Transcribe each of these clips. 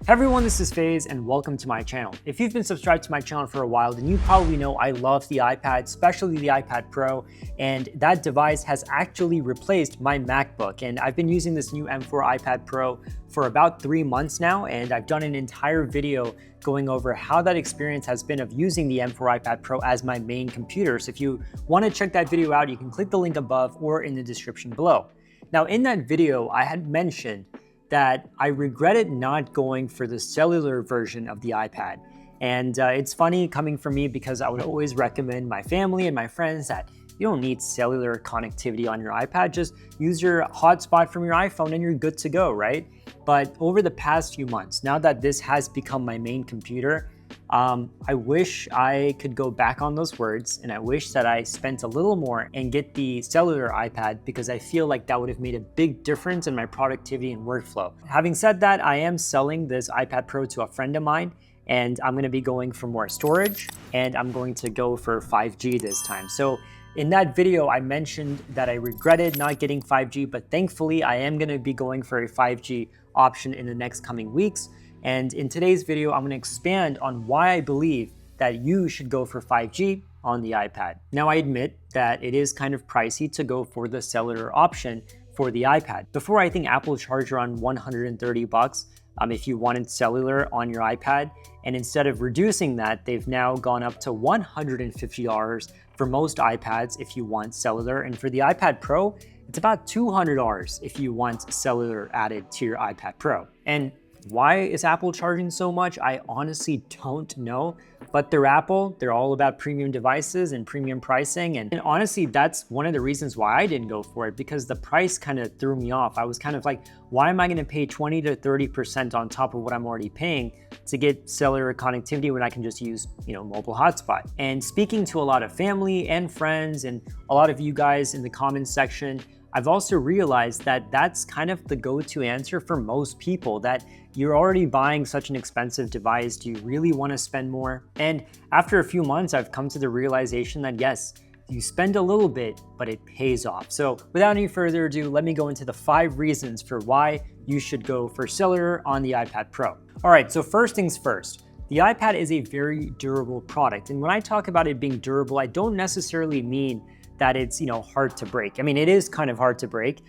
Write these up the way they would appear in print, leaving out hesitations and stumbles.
Hey everyone, this is FaZe and welcome to my channel. If you've been subscribed to my channel for a while, then you probably know I love the iPad, especially the iPad Pro, and that device has actually replaced my MacBook. And I've been using this new M4 iPad Pro for about 3 months now, and I've done an entire video going over how that experience has been of using the M4 iPad Pro as my main computer. So if you want to check that video out, you can click the link above or in the description below. Now in that video, I had mentioned that I regretted not going for the cellular version of the iPad. And it's funny coming from me because I would always recommend my family and my friends that you don't need cellular connectivity on your iPad, just use your hotspot from your iPhone and you're good to go, right? But over the past few months, now that this has become my main computer, I wish I could go back on those words, and I wish that I spent a little more and get the cellular iPad because I feel like that would have made a big difference in my productivity and workflow. Having said that, I am selling this iPad Pro to a friend of mine, and I'm going to be going for more storage, and I'm going to go for 5G this time. So in that video, I mentioned that I regretted not getting 5G, but thankfully I am going to be going for a 5G option in the next coming weeks. And in today's video, I'm going to expand on why I believe that you should go for 5G on the iPad. Now, I admit that it is kind of pricey to go for the cellular option for the iPad. Before, I think Apple charged around $130 if you wanted cellular on your iPad. And instead of reducing that, they've now gone up to $150 for most iPads if you want cellular. And for the iPad Pro, it's about $200 if you want cellular added to your iPad Pro. And why is Apple charging so much? I honestly don't know, but they're Apple. They're all about premium devices and premium pricing. And honestly, that's one of the reasons why I didn't go for it, because the price kind of threw me off. I was kind of like, why am I going to pay 20 to 30% on top of what I'm already paying to get cellular connectivity when I can just use, mobile hotspot? And speaking to a lot of family and friends and a lot of you guys in the comments section, I've also realized that that's kind of the go-to answer for most people, that you're already buying such an expensive device. Do you really want to spend more? And after a few months, I've come to the realization that yes, you spend a little bit, but it pays off. So without any further ado, let me go into the 5 reasons for why you should go for cellular on the iPad Pro. All right, so first things first. The iPad is a very durable product. And when I talk about it being durable, I don't necessarily mean that it's hard to break. I mean, it is kind of hard to break.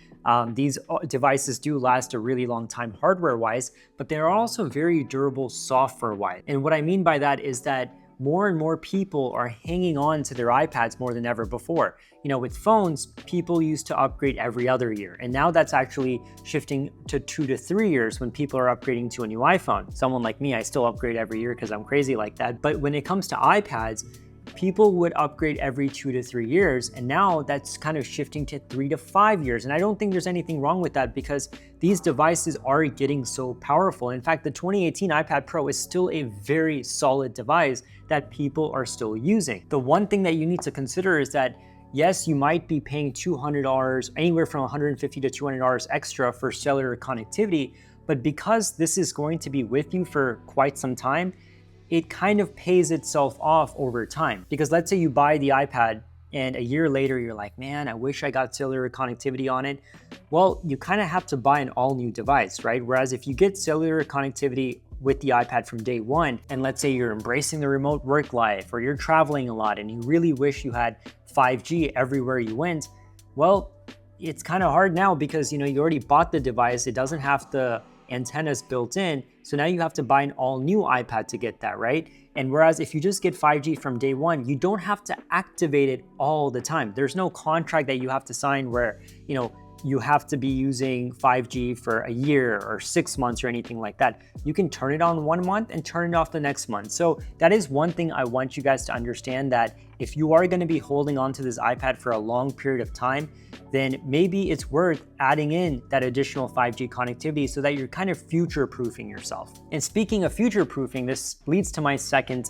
These devices do last a really long time hardware-wise, but they're also very durable software-wise. And what I mean by that is that more and more people are hanging on to their iPads more than ever before. With phones, people used to upgrade every other year, and now that's actually shifting to 2 to 3 years when people are upgrading to a new iPhone. Someone like me, I still upgrade every year because I'm crazy like that. But when it comes to iPads, people would upgrade every 2 to 3 years, and now that's kind of shifting to 3 to 5 years. And I don't think there's anything wrong with that because these devices are getting so powerful. In fact, the 2018 iPad Pro is still a very solid device that people are still using. The one thing that you need to consider is that yes, you might be paying $200, anywhere from $150 to $200 extra for cellular connectivity, but because this is going to be with you for quite some time, it kind of pays itself off over time. Because let's say you buy the iPad and a year later you're like, man, I wish I got cellular connectivity on it. Well, you kind of have to buy an all new device, right? Whereas if you get cellular connectivity with the iPad from day one, and let's say you're embracing the remote work life or you're traveling a lot and you really wish you had 5G everywhere you went, well, it's kind of hard now because you already bought the device. It doesn't have the antennas built in, so now you have to buy an all new iPad to get that, right? And whereas if you just get 5G from day one, you don't have to activate it all the time. There's no contract that you have to sign where you have to be using 5G for a year or 6 months or anything like that. You can turn it on 1 month and turn it off the next month. So that is one thing I want you guys to understand, that if you are going to be holding on to this iPad for a long period of time, then maybe it's worth adding in that additional 5G connectivity so that you're kind of future-proofing yourself. And speaking of future-proofing, this leads to my second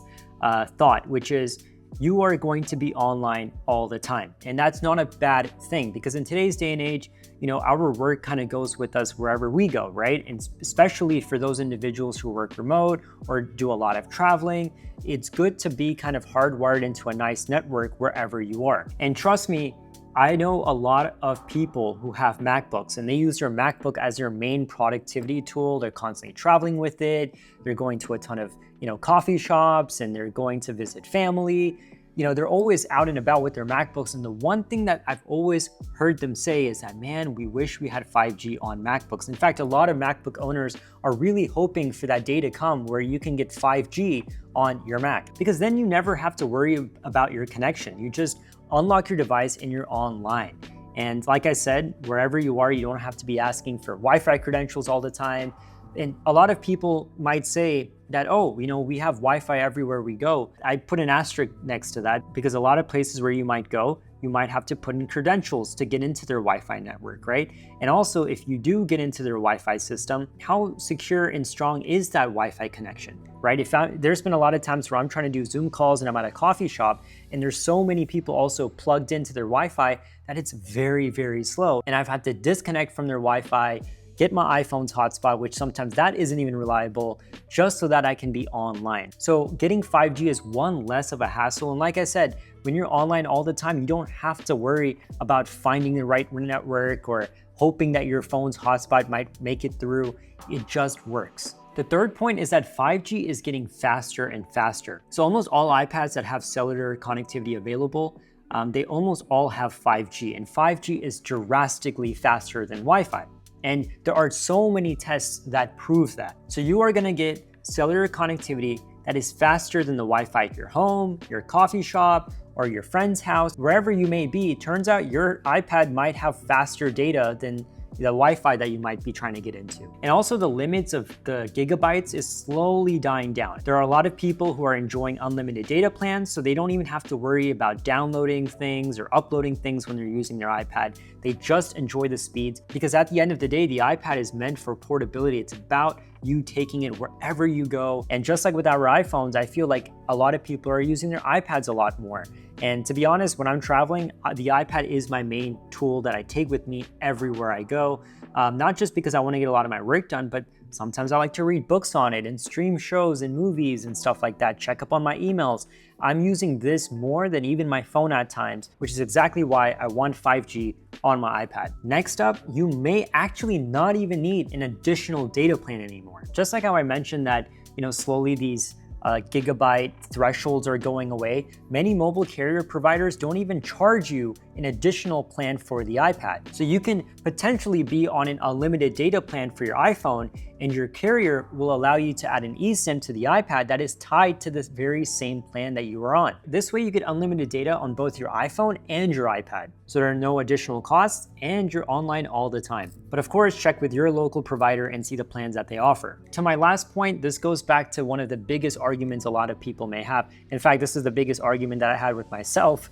thought, which is you are going to be online all the time. And that's not a bad thing because in today's day and age, our work kind of goes with us wherever we go, right? And especially for those individuals who work remote or do a lot of traveling, it's good to be kind of hardwired into a nice network wherever you are. And trust me, I know a lot of people who have MacBooks and they use their MacBook as their main productivity tool. They're constantly traveling with it. They're going to a ton of, coffee shops, and they're going to visit family. They're always out and about with their MacBooks. And the one thing that I've always heard them say is that, man, we wish we had 5G on MacBooks. In fact, a lot of MacBook owners are really hoping for that day to come where you can get 5G on your Mac, because then you never have to worry about your connection. You just unlock your device and you're online. And like I said, wherever you are, you don't have to be asking for Wi-Fi credentials all the time. And a lot of people might say that, oh, we have Wi-Fi everywhere we go. I put an asterisk next to that, because a lot of places where you might go, you might have to put in credentials to get into their Wi-Fi network, right? And also, if you do get into their Wi-Fi system, how secure and strong is that Wi-Fi connection, right? There's been a lot of times where I'm trying to do Zoom calls and I'm at a coffee shop, and there's so many people also plugged into their Wi-Fi that it's very, very slow. And I've had to disconnect from their Wi-Fi, get my iPhone's hotspot, which sometimes that isn't even reliable, just so that I can be online. So getting 5G is one less of a hassle. And like I said, when you're online all the time, you don't have to worry about finding the right network or hoping that your phone's hotspot might make it through. It just works. The third point is that 5G is getting faster and faster. So almost all iPads that have cellular connectivity available, they almost all have 5G, and 5G is drastically faster than Wi-Fi. And there are so many tests that prove that. So you are gonna get cellular connectivity that is faster than the Wi-Fi at your home, your coffee shop, or your friend's house. Wherever you may be, it turns out your iPad might have faster data than the Wi-Fi that you might be trying to get into. And also the limits of the gigabytes is slowly dying down. There are a lot of people who are enjoying unlimited data plans, so they don't even have to worry about downloading things or uploading things when they're using their iPad. They just enjoy the speeds, because at the end of the day, the iPad is meant for portability. It's about you taking it wherever you go. And just like with our iPhones, I feel like a lot of people are using their iPads a lot more. And to be honest, when I'm traveling, the iPad is my main tool that I take with me everywhere I go. Not just because I want to get a lot of my work done, but sometimes I like to read books on it and stream shows and movies and stuff like that, check up on my emails. I'm using this more than even my phone at times, which is exactly why I want 5G on my iPad. Next up, you may actually not even need an additional data plan anymore. Just like how I mentioned that, slowly these gigabyte thresholds are going away, many mobile carrier providers don't even charge you an additional plan for the iPad. So you can potentially be on an unlimited data plan for your iPhone, and your carrier will allow you to add an eSIM to the iPad that is tied to this very same plan that you are on. This way you get unlimited data on both your iPhone and your iPad. So there are no additional costs and you're online all the time. But of course, check with your local provider and see the plans that they offer. To my last point, this goes back to one of the biggest arguments a lot of people may have. In fact, this is the biggest argument that I had with myself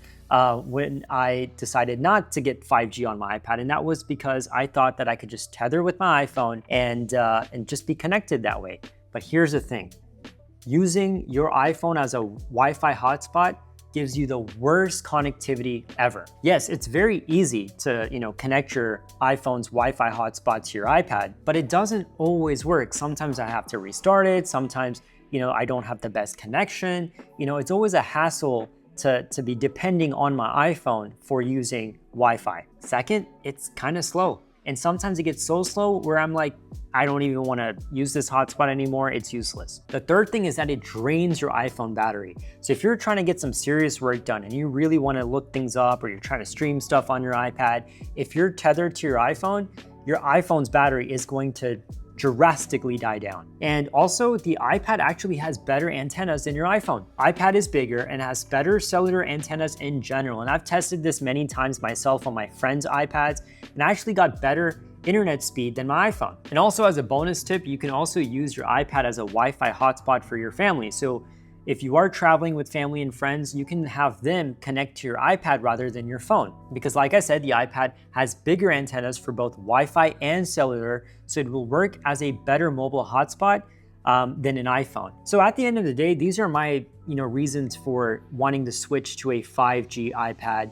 when I decided not to get 5G on my iPad, and that was because I thought that I could just tether with my iPhone and just be connected that way. But here's the thing: using your iPhone as a Wi-Fi hotspot gives you the worst connectivity ever. Yes, it's very easy to connect your iPhone's Wi-Fi hotspot to your iPad, but it doesn't always work. Sometimes I have to restart it. Sometimes I don't have the best connection. It's always a hassle to be depending on my iPhone for using Wi-Fi. Second, it's kind of slow. And sometimes it gets so slow where I'm like, I don't even want to use this hotspot anymore. It's useless. The third thing is that it drains your iPhone battery. So if you're trying to get some serious work done and you really want to look things up, or you're trying to stream stuff on your iPad, if you're tethered to your iPhone's battery is going to drastically die down. And also, the iPad actually has better antennas than your iPhone. iPad is bigger and has better cellular antennas in general. And I've tested this many times myself on my friends' iPads, and I actually got better internet speed than my iPhone. And also, as a bonus tip, you can also use your iPad as a Wi-Fi hotspot for your family. So if you are traveling with family and friends, you can have them connect to your iPad rather than your phone. Because like I said, the iPad has bigger antennas for both Wi-Fi and cellular, so it will work as a better mobile hotspot than an iPhone. So at the end of the day, these are my reasons for wanting to switch to a 5G iPad.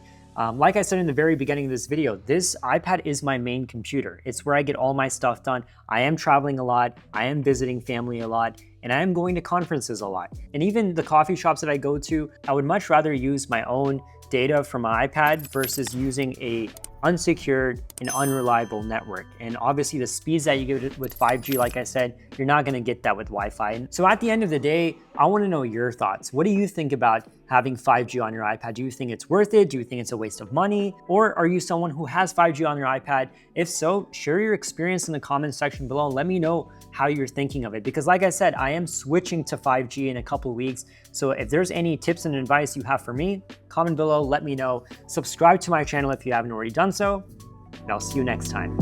Like I said in the very beginning of this video, this iPad is my main computer. It's where I get all my stuff done. I am traveling a lot. I am visiting family a lot. and I am going to conferences a lot. And even the coffee shops that I go to, I would much rather use my own data from my iPad versus using a unsecured and unreliable network. And obviously the speeds that you get with 5G, like I said, you're not gonna get that with Wi-Fi. And so at the end of the day, I wanna know your thoughts. What do you think about having 5G on your iPad? Do you think it's worth it? Do you think it's a waste of money? Or are you someone who has 5G on your iPad? If so, share your experience in the comments section below and let me know how you're thinking of it. Because like I said, I am switching to 5G in a couple weeks. So if there's any tips and advice you have for me, comment below, let me know. Subscribe to my channel if you haven't already done so, and I'll see you next time.